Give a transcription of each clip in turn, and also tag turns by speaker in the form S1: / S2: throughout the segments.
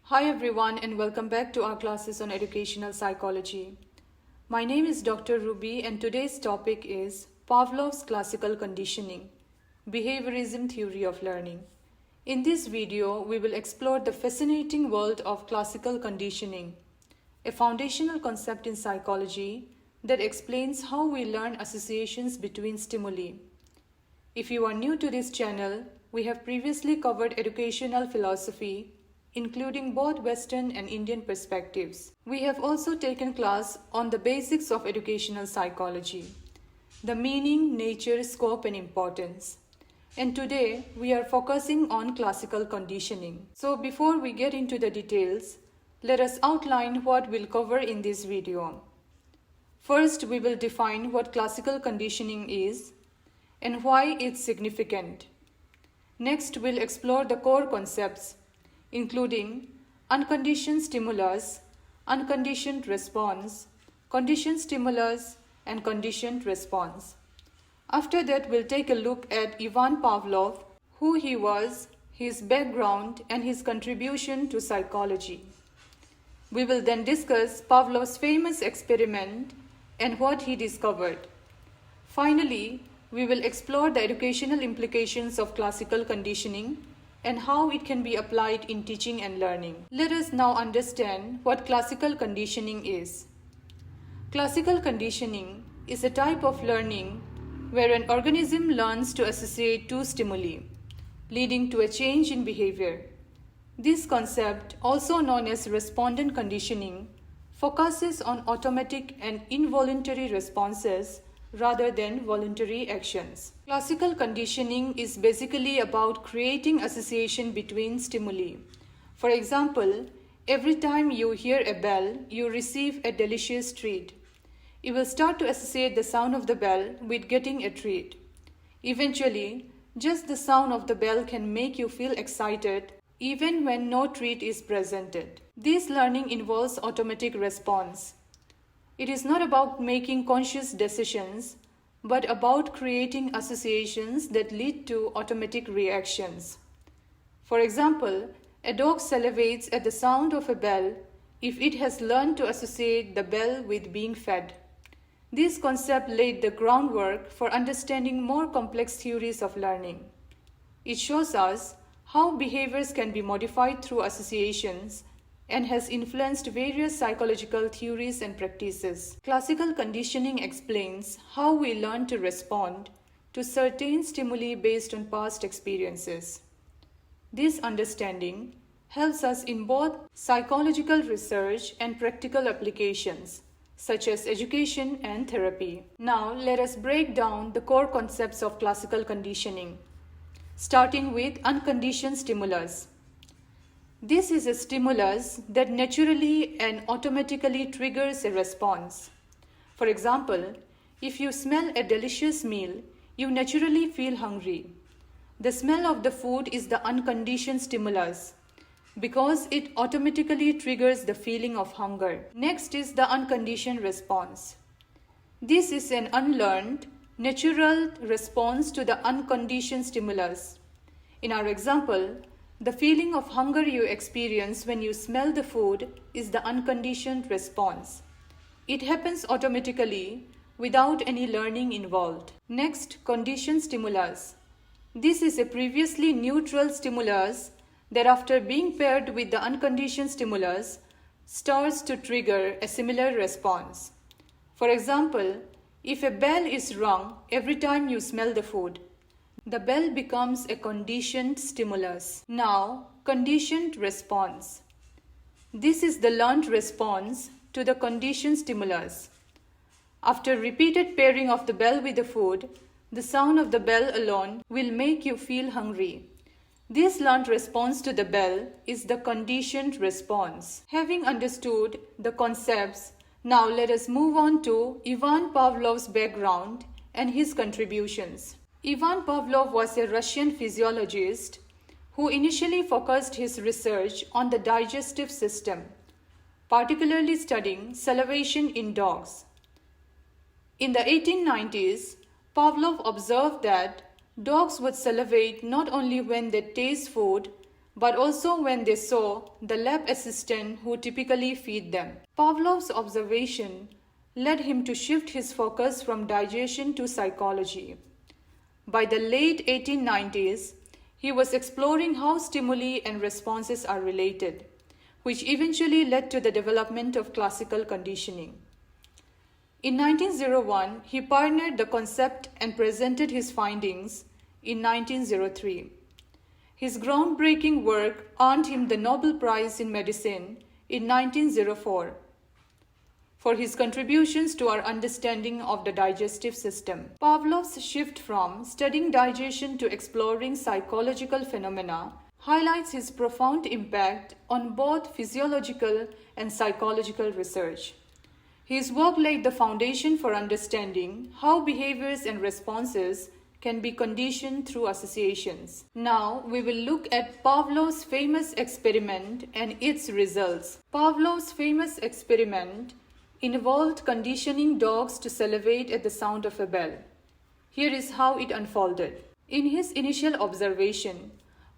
S1: Hi everyone and welcome back to our classes on educational psychology. My name is Dr. Ruby and today's topic is Pavlov's classical conditioning, behaviorism theory of learning. In this video, we will explore the fascinating world of classical conditioning, a foundational concept in psychology that explains how we learn associations between stimuli. If you are new to this channel, we have previously covered educational philosophy, including both Western and Indian perspectives. We have also taken class on the basics of educational psychology, the meaning, nature, scope, and importance. And today, we are focusing on classical conditioning. So before we get into the details, let us outline what we'll cover in this video. First, we will define what classical conditioning is and why it's significant. Next, we'll explore the core concepts, including unconditioned stimulus, unconditioned response, conditioned stimulus, and conditioned response. After that, we'll take a look at Ivan Pavlov, who he was, his background, and his contribution to psychology. We will then discuss Pavlov's famous experiment and what he discovered. Finally, we will explore the educational implications of classical conditioning and how it can be applied in teaching and learning. Let us now understand what classical conditioning is. Classical conditioning is a type of learning where an organism learns to associate two stimuli, leading to a change in behavior. This concept, also known as respondent conditioning, focuses on automatic and involuntary responses rather than voluntary actions. Classical conditioning is basically about creating association between stimuli. For example, every time you hear a bell, you receive a delicious treat. You will start to associate the sound of the bell with getting a treat. Eventually, just the sound of the bell can make you feel excited even when no treat is presented. This learning involves automatic response. It is not about making conscious decisions, but about creating associations that lead to automatic reactions. For example, a dog salivates at the sound of a bell if it has learned to associate the bell with being fed. This concept laid the groundwork for understanding more complex theories of learning. It shows us how behaviors can be modified through associations and has influenced various psychological theories and practices. Classical conditioning explains how we learn to respond to certain stimuli based on past experiences. This understanding helps us in both psychological research and practical applications, such as education and therapy. Now, let us break down the core concepts of classical conditioning, starting with unconditioned stimulus. This is a stimulus that naturally and automatically triggers a response. For example, if you smell a delicious meal, you naturally feel hungry. The smell of the food is the unconditioned stimulus because it automatically triggers the feeling of hunger. Next is the unconditioned response. This is an unlearned, natural response to the unconditioned stimulus. In our example, the feeling of hunger you experience when you smell the food is the unconditioned response. It happens automatically without any learning involved. Next, conditioned stimulus. This is a previously neutral stimulus that, after being paired with the unconditioned stimulus, starts to trigger a similar response. For example, if a bell is rung every time you smell the food, the bell becomes a conditioned stimulus. Now, conditioned response. This is the learned response to the conditioned stimulus. After repeated pairing of the bell with the food, the sound of the bell alone will make you feel hungry. This learned response to the bell is the conditioned response. Having understood the concepts, now let us move on to Ivan Pavlov's background and his contributions. Ivan Pavlov was a Russian physiologist who initially focused his research on the digestive system, particularly studying salivation in dogs. In the 1890s, Pavlov observed that dogs would salivate not only when they taste food, but also when they saw the lab assistant who typically feed them. Pavlov's observation led him to shift his focus from digestion to psychology. By the late 1890s, he was exploring how stimuli and responses are related, which eventually led to the development of classical conditioning. In 1901, he pioneered the concept and presented his findings in 1903. His groundbreaking work earned him the Nobel Prize in Medicine in 1904 for his contributions to our understanding of the digestive system. Pavlov's shift from studying digestion to exploring psychological phenomena highlights his profound impact on both physiological and psychological research. His work laid the foundation for understanding how behaviors and responses can be conditioned through associations. Now we will look at Pavlov's famous experiment and its results. Pavlov's famous experiment involved conditioning dogs to salivate at the sound of a bell. Here is how it unfolded. In his initial observation,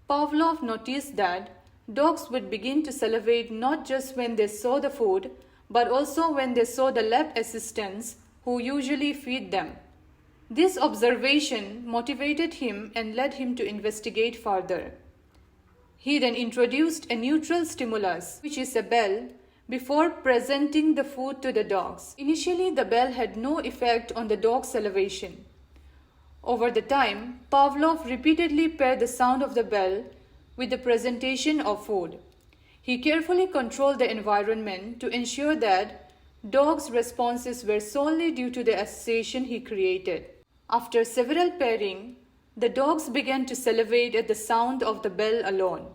S1: Pavlov noticed that dogs would begin to salivate not just when they saw the food, but also when they saw the lab assistants who usually feed them. This observation motivated him and led him to investigate further. He then introduced a neutral stimulus, which is a bell, before presenting the food to the dogs. Initially, the bell had no effect on the dog's salivation. Over the time, Pavlov repeatedly paired the sound of the bell with the presentation of food. He carefully controlled the environment to ensure that dogs' responses were solely due to the association he created. After several pairing, the dogs began to salivate at the sound of the bell alone,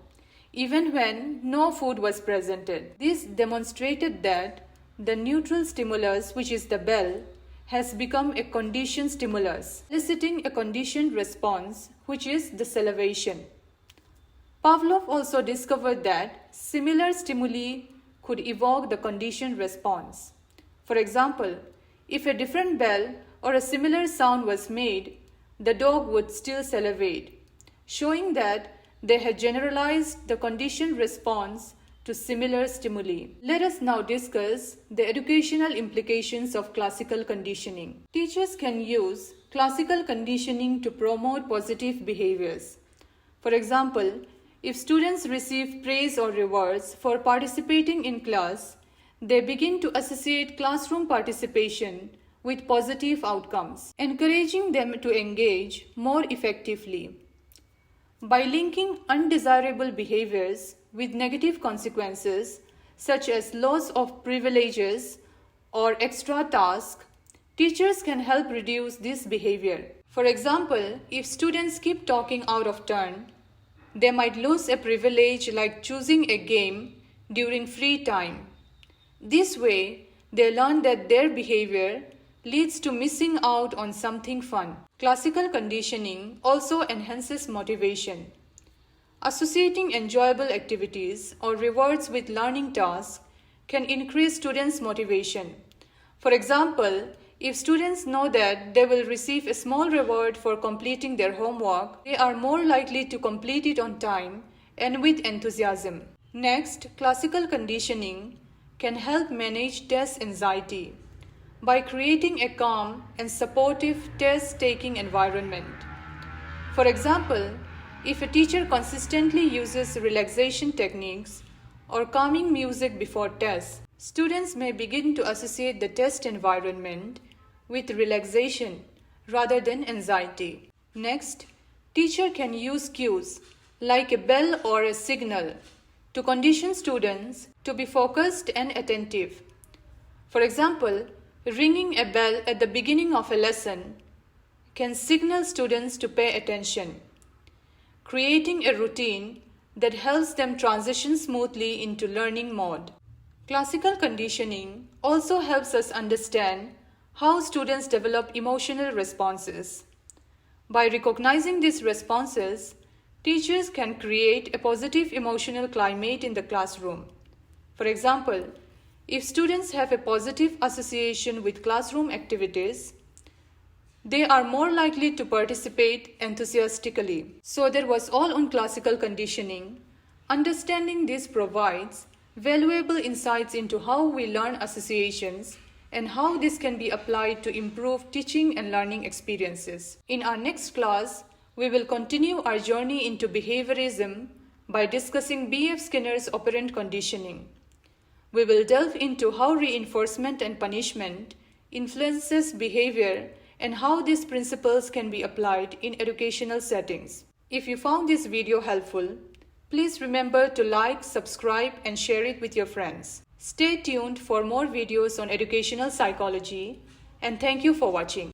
S1: even when no food was presented. This demonstrated that the neutral stimulus, which is the bell, has become a conditioned stimulus, eliciting a conditioned response, which is the salivation. Pavlov also discovered that similar stimuli could evoke the conditioned response. For example, if a different bell or a similar sound was made, the dog would still salivate, showing that they had generalized the conditioned response to similar stimuli. Let us now discuss the educational implications of classical conditioning. Teachers can use classical conditioning to promote positive behaviors. For example, if students receive praise or rewards for participating in class, they begin to associate classroom participation with positive outcomes, encouraging them to engage more effectively. By linking undesirable behaviors with negative consequences, such as loss of privileges or extra tasks, teachers can help reduce this behavior. For example, if students keep talking out of turn, they might lose a privilege like choosing a game during free time. This way, they learn that their behavior leads to missing out on something fun. Classical conditioning also enhances motivation. Associating enjoyable activities or rewards with learning tasks can increase students' motivation. For example, if students know that they will receive a small reward for completing their homework, they are more likely to complete it on time and with enthusiasm. Next, classical conditioning can help manage test anxiety by creating a calm and supportive test-taking environment. For example, if a teacher consistently uses relaxation techniques or calming music before tests, students may begin to associate the test environment with relaxation rather than anxiety. Next, teacher can use cues like a bell or a signal to condition students to be focused and attentive. For example, ringing a bell at the beginning of a lesson can signal students to pay attention, creating a routine that helps them transition smoothly into learning mode. Classical conditioning also helps us understand how students develop emotional responses. By recognizing these responses, teachers can create a positive emotional climate in the classroom. For example, if students have a positive association with classroom activities, they are more likely to participate enthusiastically. So that was all on classical conditioning. Understanding this provides valuable insights into how we learn associations and how this can be applied to improve teaching and learning experiences. In our next class, we will continue our journey into behaviorism by discussing B.F. Skinner's operant conditioning. We will delve into how reinforcement and punishment influences behavior and how these principles can be applied in educational settings. If you found this video helpful, please remember to like, subscribe, and share it with your friends. Stay tuned for more videos on educational psychology, and thank you for watching.